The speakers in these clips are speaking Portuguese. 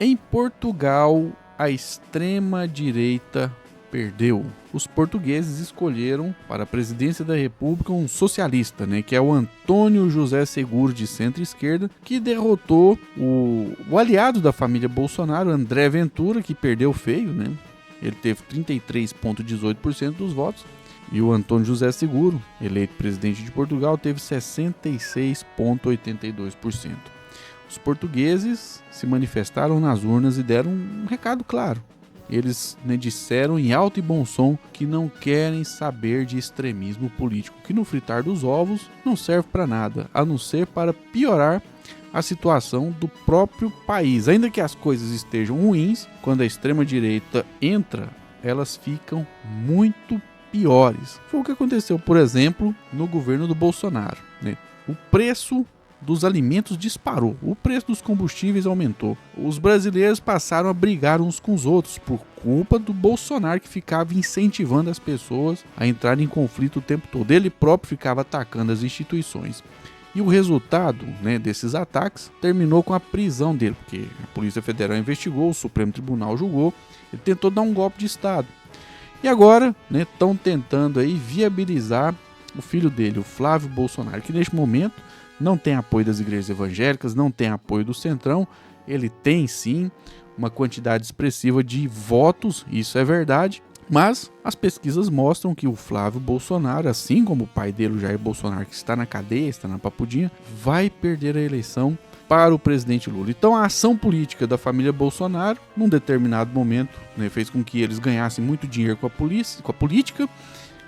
Em Portugal, a extrema-direita perdeu. Os portugueses escolheram para a presidência da República um socialista, que é o Antônio José Seguro, de centro-esquerda, que derrotou o aliado da família Bolsonaro, André Ventura, que perdeu feio, Ele teve 33,18% dos votos. E o Antônio José Seguro, eleito presidente de Portugal, teve 66,82%. Os portugueses se manifestaram nas urnas e deram um recado claro. Eles disseram em alto e bom som que não querem saber de extremismo político, que no fritar dos ovos não serve para nada, a não ser para piorar a situação do próprio país. Ainda que as coisas estejam ruins, quando a extrema-direita entra, elas ficam muito piores. Foi o que aconteceu, por exemplo, no governo do Bolsonaro. O preço dos alimentos disparou, o preço dos combustíveis aumentou. Os brasileiros passaram a brigar uns com os outros por culpa do Bolsonaro, que ficava incentivando as pessoas a entrarem em conflito o tempo todo. Ele próprio ficava atacando as instituições. E o resultado desses ataques terminou com a prisão dele, porque a Polícia Federal investigou, o Supremo Tribunal julgou, ele tentou dar um golpe de Estado. E agora estão tentando aí viabilizar o filho dele, o Flávio Bolsonaro, que neste momento não tem apoio das igrejas evangélicas, não tem apoio do Centrão. Ele tem sim uma quantidade expressiva de votos, isso é verdade, mas as pesquisas mostram que o Flávio Bolsonaro, assim como o pai dele, o Jair Bolsonaro, que está na cadeia, está na papudinha, vai perder a eleição para o presidente Lula. Então a ação política da família Bolsonaro, num determinado momento, fez com que eles ganhassem muito dinheiro com a política,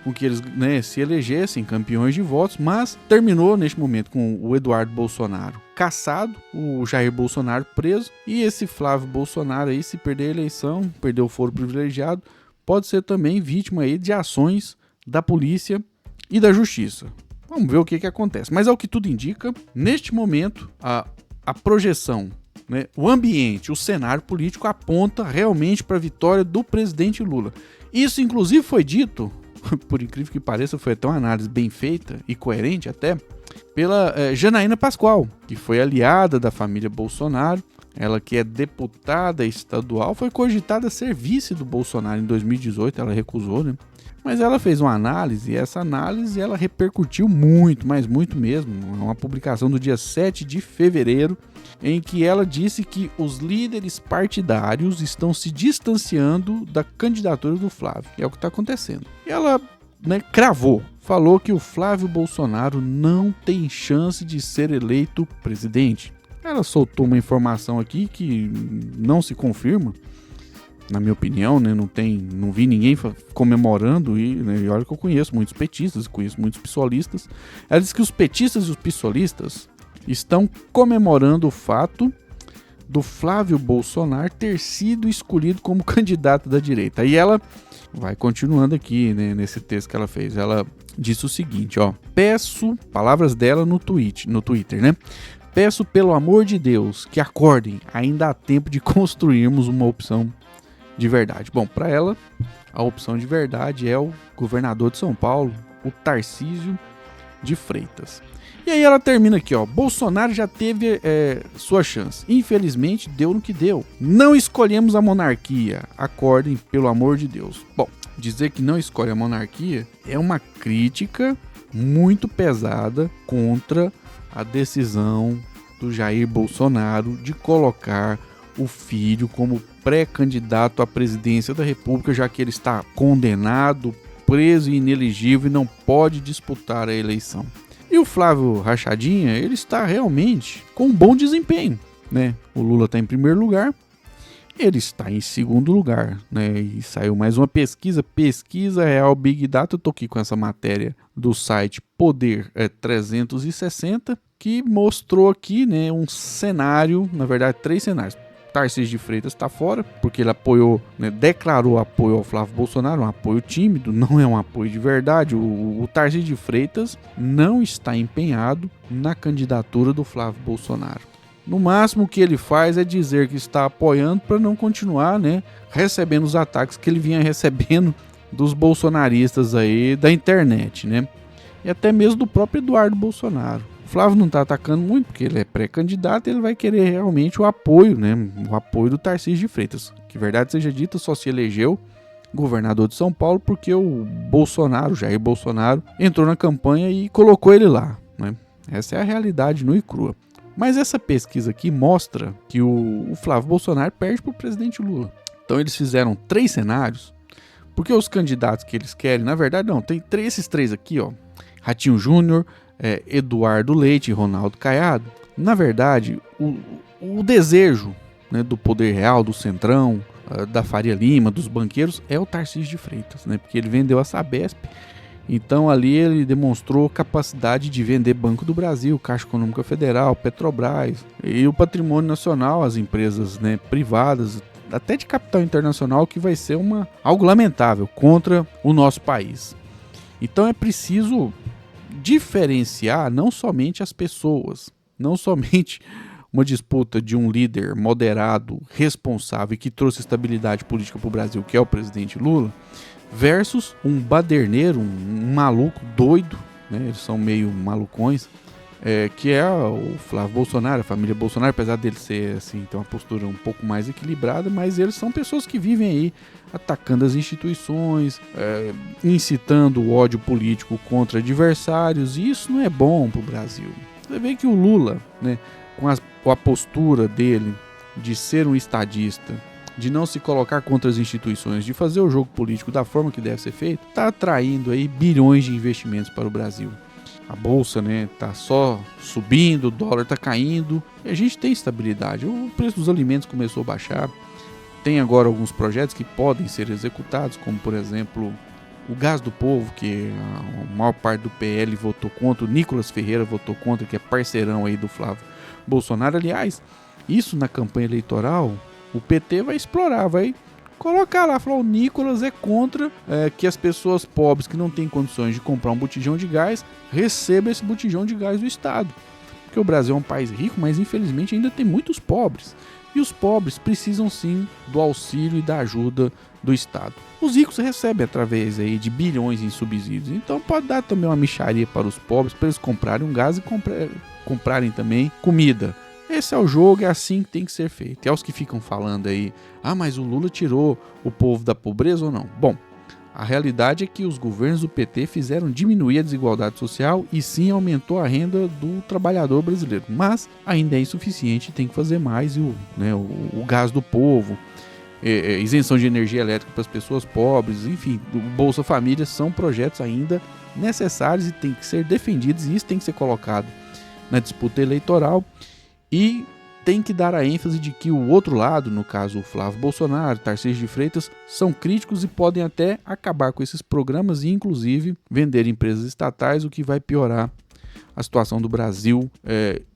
com que eles se elegessem campeões de votos, mas terminou neste momento com o Eduardo Bolsonaro cassado, o Jair Bolsonaro preso, e esse Flávio Bolsonaro aí, se perder a eleição, perder o foro privilegiado, pode ser também vítima aí de ações da polícia e da justiça. Vamos ver o que acontece. Mas ao que tudo indica, neste momento, a projeção, o ambiente, o cenário político aponta realmente para a vitória do presidente Lula. Isso, inclusive, foi dito, por incrível que pareça, foi até uma análise bem feita e coerente até, pela Janaína Pascoal, que foi aliada da família Bolsonaro. Ela, que é deputada estadual, foi cogitada a ser vice do Bolsonaro em 2018, ela recusou, Mas ela fez uma análise, e essa análise ela repercutiu muito, mas muito mesmo. É uma publicação do dia 7 de fevereiro, em que ela disse que os líderes partidários estão se distanciando da candidatura do Flávio. E é o que está acontecendo. E ela cravou, falou que o Flávio Bolsonaro não tem chance de ser eleito presidente. Ela soltou uma informação aqui que não se confirma, na minha opinião, não vi ninguém comemorando, e olha que eu conheço muitos petistas, conheço muitos pissolistas. Ela diz que os petistas e os pissolistas estão comemorando o fato do Flávio Bolsonaro ter sido escolhido como candidato da direita. E ela vai continuando aqui, nesse texto que ela fez. Ela disse o seguinte, peço, palavras dela no Twitter, peço pelo amor de Deus que acordem, ainda há tempo de construirmos uma opção de verdade. Bom, para ela, a opção de verdade é o governador de São Paulo, o Tarcísio de Freitas. E aí ela termina aqui, Bolsonaro já teve sua chance. Infelizmente, deu no que deu. Não escolhemos a monarquia. Acordem, pelo amor de Deus. Bom, dizer que não escolhe a monarquia é uma crítica muito pesada contra a decisão do Jair Bolsonaro de colocar o filho como pré-candidato à presidência da República, já que ele está condenado, preso e inelegível e não pode disputar a eleição. E o Flávio Rachadinha, ele está realmente com um bom desempenho, O Lula está em primeiro lugar, ele está em segundo lugar, E saiu mais uma pesquisa Real Big Data. Eu tô aqui com essa matéria do site Poder 360, que mostrou aqui, um cenário, na verdade 3 cenários. Tarcísio de Freitas está fora, porque ele apoiou, declarou apoio ao Flávio Bolsonaro, um apoio tímido, não é um apoio de verdade. O Tarcísio de Freitas não está empenhado na candidatura do Flávio Bolsonaro. No máximo, o que ele faz é dizer que está apoiando para não continuar, recebendo os ataques que ele vinha recebendo dos bolsonaristas aí da internet, E até mesmo do próprio Eduardo Bolsonaro. O Flávio não está atacando muito, porque ele é pré-candidato e ele vai querer realmente o apoio, né? O apoio do Tarcísio de Freitas. Que verdade seja dita, só se elegeu governador de São Paulo porque o Bolsonaro, Jair Bolsonaro, entrou na campanha e colocou ele lá, né? Essa é a realidade nua e crua. Mas essa pesquisa aqui mostra que o Flávio Bolsonaro perde para o presidente Lula. Então eles fizeram 3 cenários, porque os candidatos que eles querem, na verdade não, tem esses 3 aqui, ó, Ratinho Júnior, Eduardo Leite e Ronaldo Caiado. Na verdade, o desejo, né, do poder real, do Centrão, da Faria Lima, dos banqueiros, é o Tarcísio de Freitas, né, porque ele vendeu a Sabesp. Então ali ele demonstrou capacidade de vender Banco do Brasil, Caixa Econômica Federal, Petrobras e o patrimônio nacional, as empresas, né, privadas, até de capital internacional, que vai ser algo lamentável contra o nosso país. Então é preciso diferenciar não somente as pessoas, não somente uma disputa de um líder moderado, responsável e que trouxe estabilidade política para o Brasil, que é o presidente Lula, versus um baderneiro, um maluco doido, né? Eles são meio malucões, que é o Flávio Bolsonaro, a família Bolsonaro, apesar dele ser assim, ter uma postura um pouco mais equilibrada, mas eles são pessoas que vivem aí atacando as instituições, incitando o ódio político contra adversários, e isso não é bom para o Brasil. Você vê que o Lula, né, com a postura dele de ser um estadista, de não se colocar contra as instituições, de fazer o jogo político da forma que deve ser feito, está atraindo aí bilhões de investimentos para o Brasil. A bolsa, né, tá só subindo, o dólar tá caindo, e a gente tem estabilidade. O preço dos alimentos começou a baixar. Tem agora alguns projetos que podem ser executados, como por exemplo o Gás do Povo, que a maior parte do PL votou contra, o Nicolas Ferreira votou contra, que é parceirão aí do Flávio Bolsonaro. Aliás, isso na campanha eleitoral, o PT vai explorar, vai colocar lá, falar, o Nicolas é contra que as pessoas pobres que não têm condições de comprar um botijão de gás recebam esse botijão de gás do Estado. Porque o Brasil é um país rico, mas infelizmente ainda tem muitos pobres. E os pobres precisam sim do auxílio e da ajuda do Estado. Os ricos recebem através aí de bilhões em subsídios. Então pode dar também uma mixaria para os pobres, para eles comprarem um gás e comprarem também comida. Esse é o jogo, é assim que tem que ser feito. E aos que ficam falando aí, mas o Lula tirou o povo da pobreza ou não? Bom, a realidade é que os governos do PT fizeram diminuir a desigualdade social e sim aumentou a renda do trabalhador brasileiro. Mas ainda é insuficiente, tem que fazer mais. E o gás do povo, isenção de energia elétrica para as pessoas pobres, enfim, o Bolsa Família são projetos ainda necessários e tem que ser defendidos, e isso tem que ser colocado na disputa eleitoral. E tem que dar a ênfase de que o outro lado, no caso o Flávio Bolsonaro, Tarcísio de Freitas, são críticos e podem até acabar com esses programas e inclusive vender empresas estatais, o que vai piorar a situação do Brasil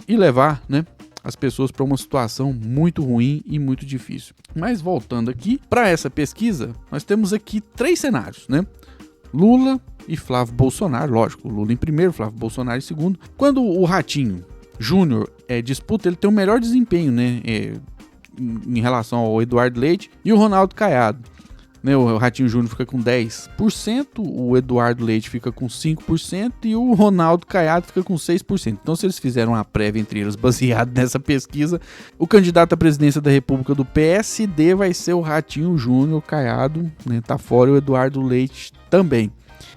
e levar, né, as pessoas para uma situação muito ruim e muito difícil. Mas voltando aqui, para essa pesquisa, nós temos aqui 3 cenários, né? Lula e Flávio Bolsonaro, lógico, Lula em primeiro, Flávio Bolsonaro em segundo. Quando o Ratinho Júnior disputa, ele tem o melhor desempenho, né, em relação ao Eduardo Leite e o Ronaldo Caiado, né? O Ratinho Júnior fica com 10%, o Eduardo Leite fica com 5% e o Ronaldo Caiado fica com 6%. Então, se eles fizeram uma prévia entre eles baseado nessa pesquisa, o candidato à presidência da República do PSD vai ser o Ratinho Júnior. Caiado, né, tá fora, e o Eduardo Leite também.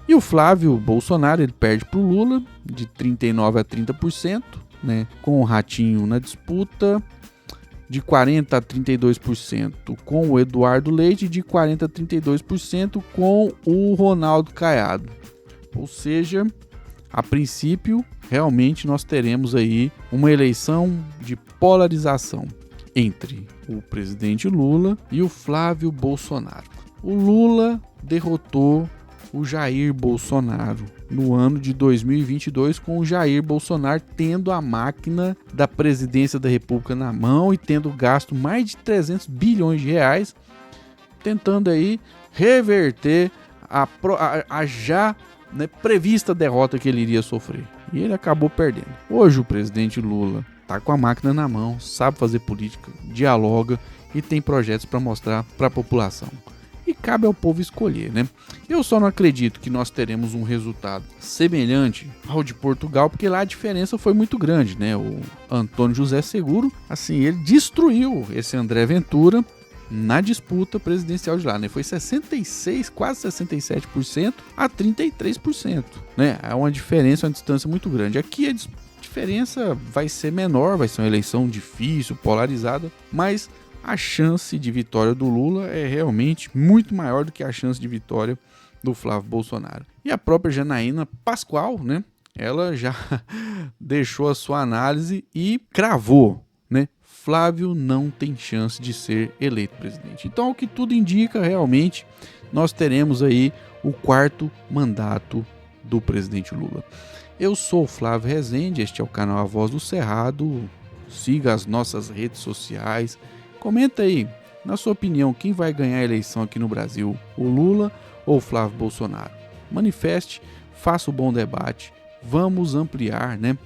E o Flávio Bolsonaro, ele perde para o Lula de 39% a 30%. Né, com o Ratinho na disputa de 40% a 32% com o Eduardo Leite, de 40% a 32% com o Ronaldo Caiado. Ou seja, a princípio, realmente nós teremos aí uma eleição de polarização entre o presidente Lula e o Flávio Bolsonaro. O Lula derrotou o Jair Bolsonaro no ano de 2022, com o Jair Bolsonaro tendo a máquina da presidência da República na mão e tendo gasto mais de 300 bilhões de reais, tentando aí reverter a já, né, prevista derrota que ele iria sofrer. E ele acabou perdendo. Hoje o presidente Lula está com a máquina na mão, sabe fazer política, dialoga e tem projetos para mostrar para a população. E cabe ao povo escolher, né? Eu só não acredito que nós teremos um resultado semelhante ao de Portugal, porque lá a diferença foi muito grande, né? O Antônio José Seguro, assim, ele destruiu esse André Ventura na disputa presidencial de lá, né? Foi 66, quase 67% a 33%, né? É uma diferença, uma distância muito grande. Aqui a diferença vai ser menor, vai ser uma eleição difícil, polarizada, mas a chance de vitória do Lula é realmente muito maior do que a chance de vitória do Flávio Bolsonaro. E a própria Janaína Pascoal, né? Ela já deixou a sua análise e cravou, né? Flávio não tem chance de ser eleito presidente. Então, o que tudo indica, realmente, nós teremos aí o 4º mandato do presidente Lula. Eu sou o Flávio Rezende, este é o canal A Voz do Cerrado. Siga as nossas redes sociais. Comenta aí, na sua opinião, quem vai ganhar a eleição aqui no Brasil? O Lula ou o Flávio Bolsonaro? Manifeste, faça o bom debate. Vamos ampliar, né,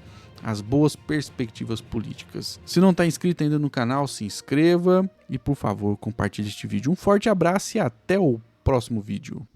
as boas perspectivas políticas. Se não está inscrito ainda no canal, se inscreva e, por favor, compartilhe este vídeo. Um forte abraço e até o próximo vídeo.